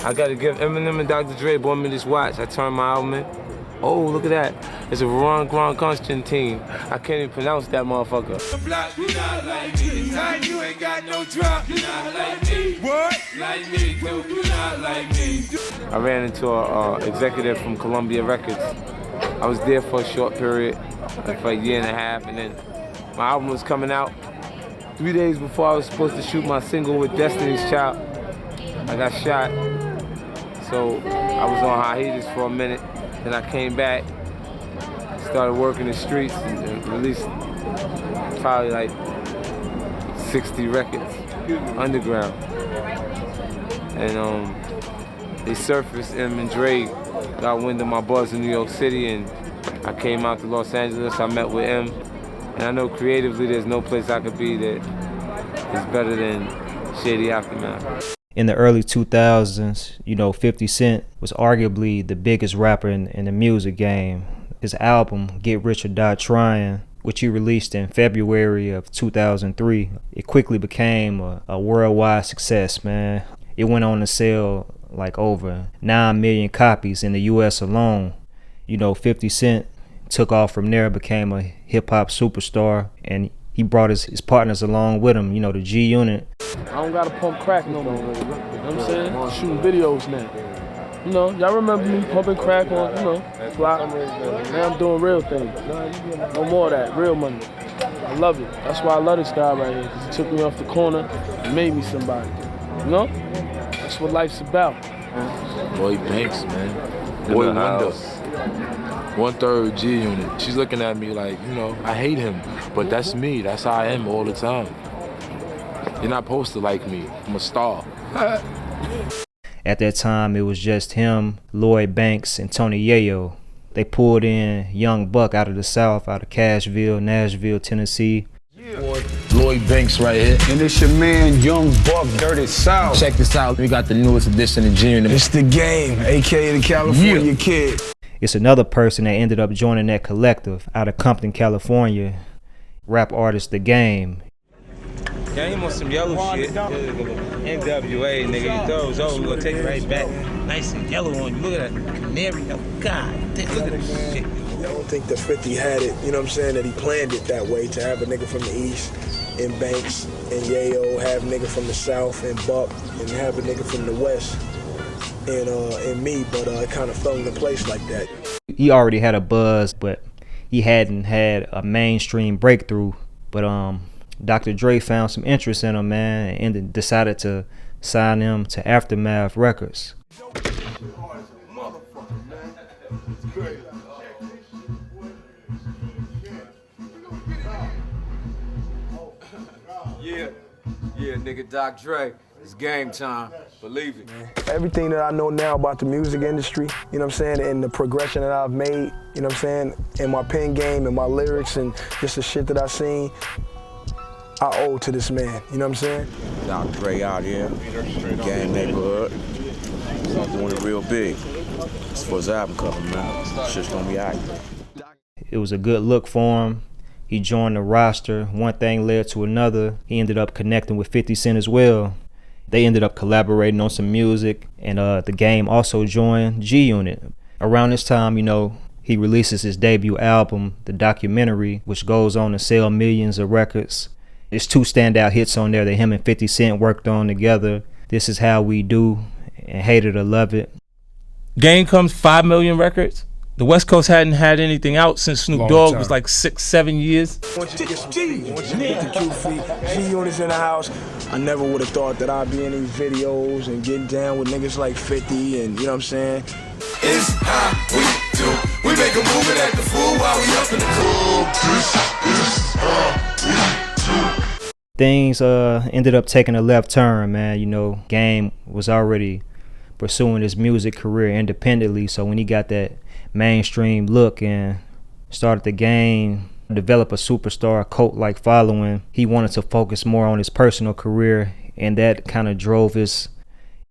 I gotta give Eminem and Dr. Dre bought me this watch. I turned my album in. Oh, look at that. It's a Ron Grand Constantine. I can't even pronounce that motherfucker. You not like me. You ain't got no drop. You not like me. What? Like me, dude. You not like me. I ran into an executive from Columbia Records. I was there for a short period, like for a year and a half, and then my album was coming out. 3 days before I was supposed to shoot my single with Destiny's Child, I got shot. So I was on hiatus for a minute. Then I came back, started working the streets, and released probably like 60 records underground. And they surfaced, Cent and Dre got wind of my buzz in New York City, and I came out to Los Angeles. I met with him, and I know creatively there's no place I could be that is better than Shady Aftermath. In the early 2000s, you know, 50 Cent was arguably the biggest rapper in the music game. His album, Get Rich or Die Tryin', which he released in February of 2003, it quickly became a worldwide success, man. It went on to sell like over 9 million copies in the US alone. You know, 50 Cent took off from there, became a hip-hop superstar, and he brought his partners along with him, you know, the G Unit. I don't gotta pump crack no more. You know what I'm saying? Shooting videos now. You know, y'all remember me pumping crack on, you know, block. Now I'm doing real things. No more of that, real money. I love it. That's why I love this guy right here, because he took me off the corner and made me somebody. You know? That's what life's about. Lloyd Banks, man. Boy Wonder. 1/3 G Unit. She's looking at me like, you know, I hate him, but that's me. That's how I am all the time. You're not supposed to like me. I'm a star. At that time, it was just him, Lloyd Banks, and Tony Yayo. They pulled in Young Buck out of the South, out of Cashville, Nashville, Tennessee. Lloyd Banks right here. And it's your man, Young Buck, Dirty South. Check this out. We got the newest edition of G Unit. It's the game, aka the California Kid. It's another person that ended up joining that collective out of Compton, California. Rap artist The Game. Game on some yellow shit. NWA, nigga, you throw it over, we gonna take it right back. Nice and yellow on you. Look at that canary. Oh, God, look at this shit. I don't think that 50 had it, you know what I'm saying, that he planned it that way, to have a nigga from the East and Banks and Yayo, have a nigga from the South and Buck, and have a nigga from the West and me, but it kind of fell into place like that. He already had a buzz, but he hadn't had a mainstream breakthrough. But Dr. Dre found some interest in him, man, and then decided to sign him to Aftermath Records. Yeah, nigga, Doc Dre. It's game time. Believe it. Everything that I know now about the music industry, you know what I'm saying, and the progression that I've made, you know what I'm saying, in my pen game and my lyrics and just the shit that I've seen, I owe to this man, you know what I'm saying? Doc Dre out here, gang neighborhood, doing it real big. It's for his album cover, man. Shit's gonna be alright. It was a good look for him. He joined the roster. One thing led to another. He ended up connecting with 50 Cent as well. They ended up collaborating on some music, and The Game also joined G Unit. Around this time, you know, he releases his debut album, The Documentary, which goes on to sell millions of records. There's 2 standout hits on there that him and 50 Cent worked on together. This Is How We Do and Hate It or Love It. Game comes 5 million records. The West Coast hadn't had anything out since Snoop Dogg was like 6-7 years. I want you to get some feet. I want you to get the Q feet. G-Unit's in the house. I never would have thought that I'd be in these videos and getting down with niggas like 50 and, you know what I'm saying? It's how we do. We make a move and act the fool while we up in the club. This is how we do. Things ended up taking a left turn, man. You know, Game was already pursuing his music career independently, so when he got that mainstream look and started to develop a superstar cult-like following, he wanted to focus more on his personal career, and that kind of drove his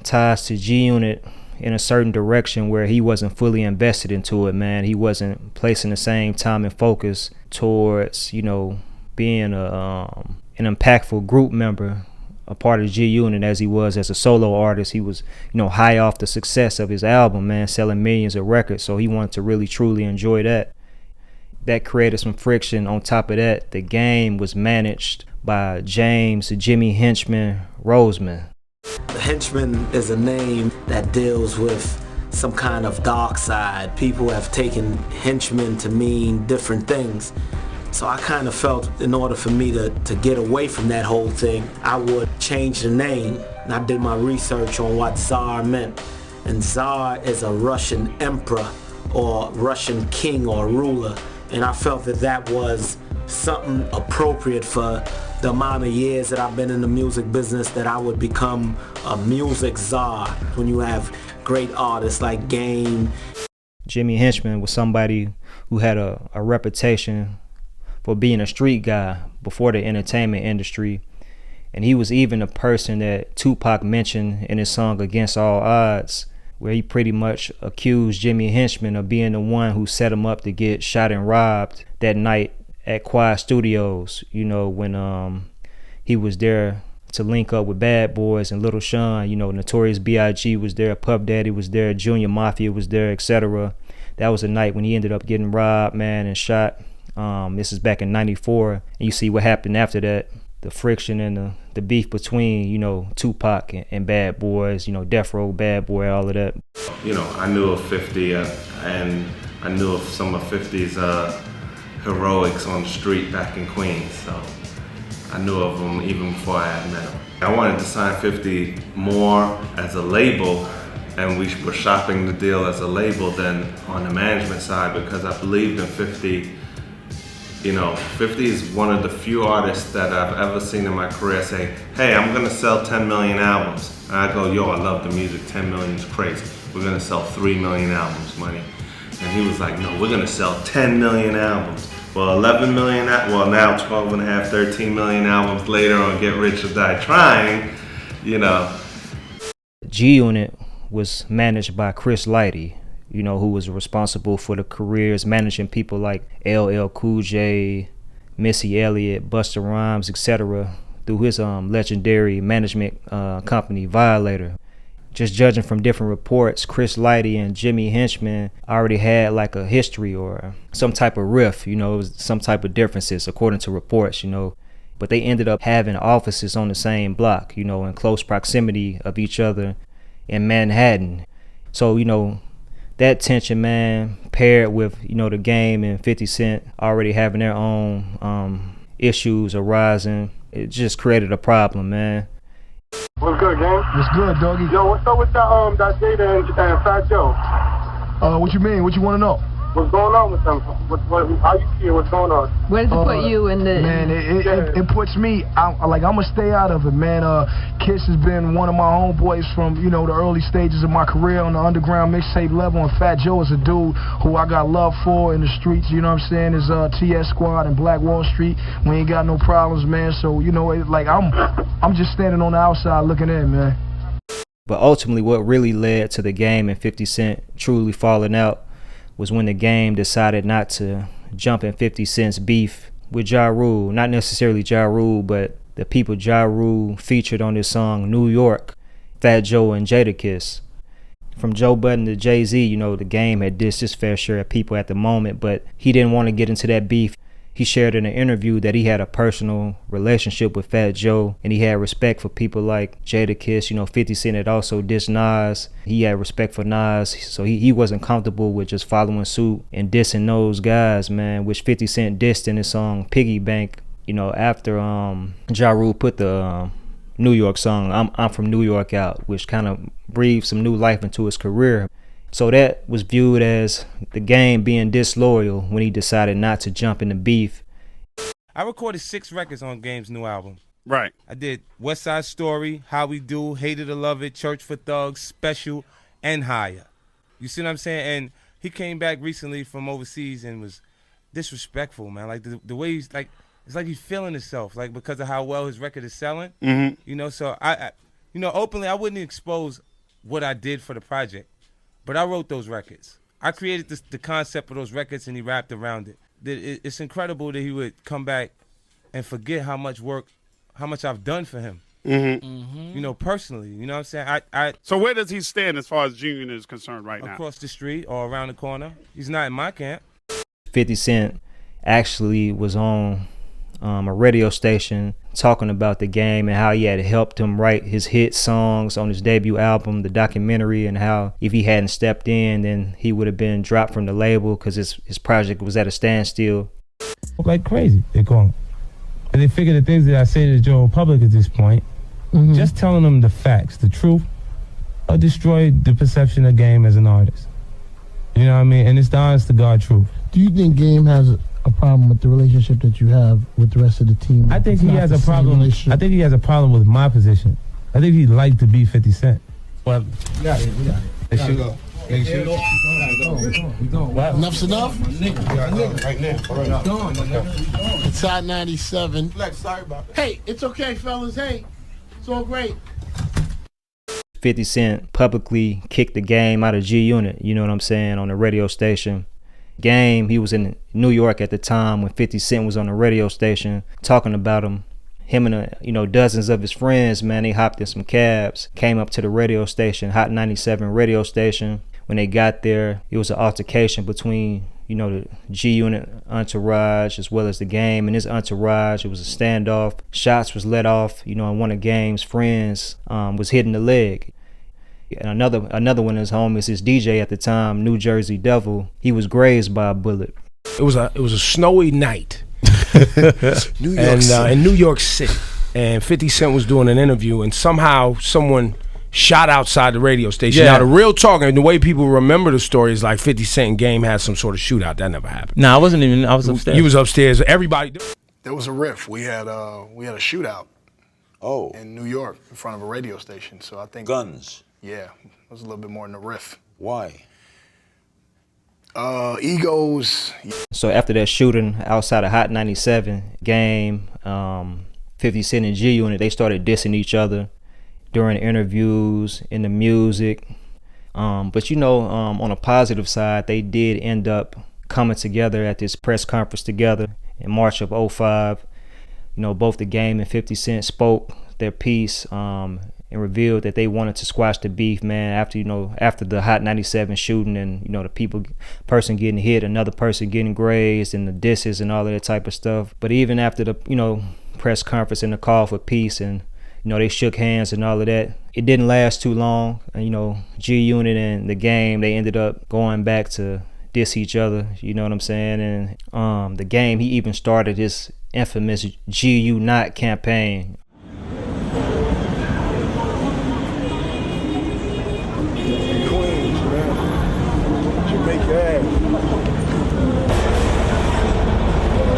ties to G Unit in a certain direction where he wasn't fully invested into it, man. He wasn't placing the same time and focus towards, you know, being an impactful group member a part of G-Unit as he was as a solo artist. He was, high off the success of his album, man, selling millions of records. So he wanted to really, truly enjoy that. That created some friction. On top of that, the game was managed by James Jimmy Henchman Rosemond. Henchman is a name that deals with some kind of dark side. People have taken henchman to mean different things. So I kind of felt in order for me to get away from that whole thing, I would change the name. And I did my research on what Tsar meant. And Tsar is a Russian emperor or Russian king or ruler. And I felt that that was something appropriate for the amount of years that I've been in the music business, that I would become a music czar. When you have great artists like Game. Jimmy Henchman was somebody who had a reputation for being a street guy before the entertainment industry. And he was even a person that Tupac mentioned in his song Against All Odds, where he pretty much accused Jimmy Henchman of being the one who set him up to get shot and robbed that night at Quiet Studios, when he was there to link up with Bad Boys and Little Sean. Notorious B.I.G. was there, Puff Daddy was there, Junior Mafia was there, etc. That was the night when he ended up getting robbed, man, and shot. This is back in '94, and you see what happened after that. The friction and the beef between, Tupac and Bad Boys, Death Row, Bad Boy, all of that. I knew of 50 and I knew of some of 50's heroics on the street back in Queens, so I knew of them even before I had met him. I wanted to sign 50 more as a label, and we were shopping the deal as a label than on the management side, because I believed in 50. 50 is one of the few artists that I've ever seen in my career say, hey, I'm gonna sell 10 million albums. And I go, yo, I love the music, 10 million is crazy. We're gonna sell 3 million albums, money. And he was like, no, we're gonna sell 10 million albums. Well, 11 million, well now 12 and a half, 13 million albums later on Get Rich or Die Tryin, G-Unit was managed by Chris Lighty, who was responsible for the careers managing people like LL Cool J, Missy Elliott, Busta Rhymes, etc. through his legendary management company, Violator. Just judging from different reports, Chris Lighty and Jimmy Henchman already had like a history or some type of rift, it was some type of differences according to reports, But they ended up having offices on the same block, in close proximity of each other in Manhattan. So, that tension, man, paired with, the Game and 50 Cent already having their own issues arising, it just created a problem, man. What's good, gang? What's good, doggy? Yo, what's up with that Jada and Fat Joe? What you mean? What you want to know? What's going on with them? How you see it? What's going on? Where does it put you in the... Man, it puts me, I'm going to stay out of it, man. Kiss has been one of my homeboys from, the early stages of my career on the underground mixtape level, and Fat Joe is a dude who I got love for in the streets, you know what I'm saying? His TS Squad and Black Wall Street, we ain't got no problems, man. So, I'm just standing on the outside looking in, man. But ultimately, what really led to the Game and 50 Cent truly falling out was when the Game decided not to jump in 50 Cent's beef with Ja Rule. Not necessarily Ja Rule, but the people Ja Rule featured on this song, New York, Fat Joe and Jadakiss. From Joe Budden to Jay-Z, the Game had dissed his fair share of people at the moment, but he didn't want to get into that beef. He shared in an interview that he had a personal relationship with Fat Joe, and he had respect for people like Jadakiss. 50 Cent had also dissed Nas. He had respect for Nas, so he wasn't comfortable with just following suit and dissing those guys, man, which 50 Cent dissed in his song Piggy Bank, after Ja Rule put the New York song, I'm from New York out, which kind of breathed some new life into his career. So that was viewed as the Game being disloyal when he decided not to jump in the beef. I recorded 6 records on Game's new album. Right. I did West Side Story, How We Do, Hated to Love It, Church for Thugs, Special, and Higher. You see what I'm saying? And he came back recently from overseas and was disrespectful, man. Like the way he's like, it's like he's feeling himself, like because of how well his record is selling. Mm-hmm. So I openly I wouldn't expose what I did for the project. But I wrote those records. I created the concept of those records, and he rapped around it. It's incredible that he would come back and forget how much I've done for him. You know, personally, you know what I'm saying? So where does he stand as far as G Unit is concerned right now? Across the street or around the corner. He's not in my camp. 50 Cent actually was on a radio station talking about the game and how he had helped him write his hit songs on his debut album, the documentary, and how if he hadn't stepped in, then he would have been dropped from the label because his project was at a standstill. Like crazy, they're calling. And they figure the things that I say to the general public at this point, just telling them the facts, the truth, will destroy the perception of Game as an artist. You know what I mean? And it's the honest to God truth. Do you think Game has a problem with the relationship that you have with the rest of the team? I think he has a problem. I think he has a problem with my position. I think he'd like to be 50 Cent. Well, we got it. Let's go. Enough's enough? Right now. It's hot 97. Flex, sorry about that. Hey, it's okay, fellas. Hey, it's all great. 50 Cent publicly kicked the Game out of G Unit, you know what I'm saying, on the radio station. Game, he was in New York at the time when 50 Cent was on the radio station talking about him. Him and dozens of his friends, man, they hopped in some cabs, came up to the radio station, Hot 97 radio station. When they got there, it was an altercation between, the G Unit entourage as well as the Game and his entourage. It was a standoff. Shots was let off, and one of Game's friends was hit in the leg. And another one of his homies, his DJ at the time, New Jersey Devil, he was grazed by a bullet. It was a snowy night. New York City. In New York City. And 50 Cent was doing an interview, and somehow someone shot outside the radio station. Yeah. Now, the real talk, and the way people remember the story is like 50 Cent and Game had some sort of shootout. That never happened. No, I was upstairs. You was upstairs. Everybody. There was a riff. We had a shootout. Oh. In New York, in front of a radio station. So I think guns. Yeah, it was a little bit more in the riff. Why? Egos. So after that shooting outside of Hot 97, Game, 50 Cent and G Unit, they started dissing each other during interviews, in the music. But on a positive side, they did end up coming together at this press conference together in March of 05. Both the Game and 50 Cent spoke their piece and revealed that they wanted to squash the beef, man, after the Hot 97 shooting and, the person getting hit, another person getting grazed and the disses and all of that type of stuff. But even after the, press conference and the call for peace and, they shook hands and all of that, it didn't last too long. And, G Unit and the Game, they ended up going back to diss each other, you know what I'm saying? And the Game, he even started his infamous GU Not campaign. Queens, man. Jamaica ass.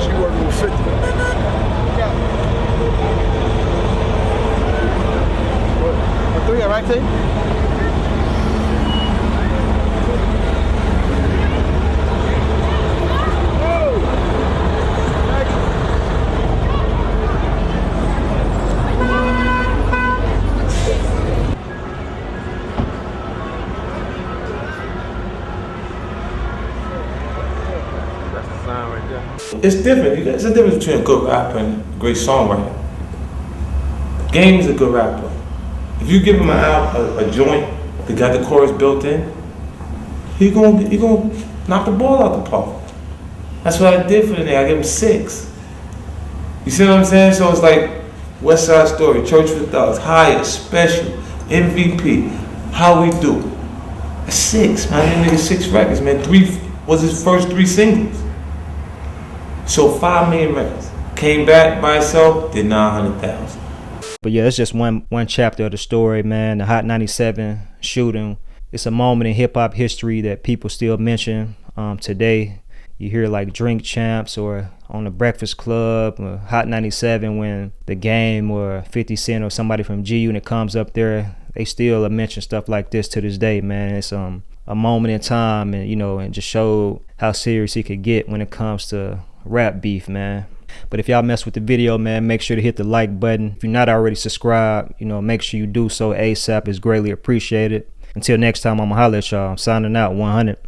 She working with 50. What, 3 right there? It's different. There's a difference between a good rapper and a great songwriter. Game is a good rapper. If you give him a joint that got the chorus built in, he gonna knock the ball out the park. That's what I did for the nigga. I gave him 6. You see what I'm saying? So it's like West Side Story, Church for Thugs, Highest, Special, MVP, How We Do. That's 6, man. That nigga 6 records, man. 3 was his first 3 singles. So 5 million records. Came back by itself, did 900,000. But yeah, it's just one chapter of the story, man. The Hot 97 shooting. It's a moment in hip hop history that people still mention today. You hear like Drink Champs or on the Breakfast Club or Hot 97 when the Game or 50 Cent or somebody from G Unit comes up there. They still mention stuff like this to this day, man. It's a moment in time, and and just showed how serious he could get when it comes to rap beef, man. But if y'all mess with the video, man, make sure to hit the like button. If you're not already subscribed, make sure you do so ASAP. Is greatly appreciated. Until next time, I'ma holler at y'all. I'm signing out. 100.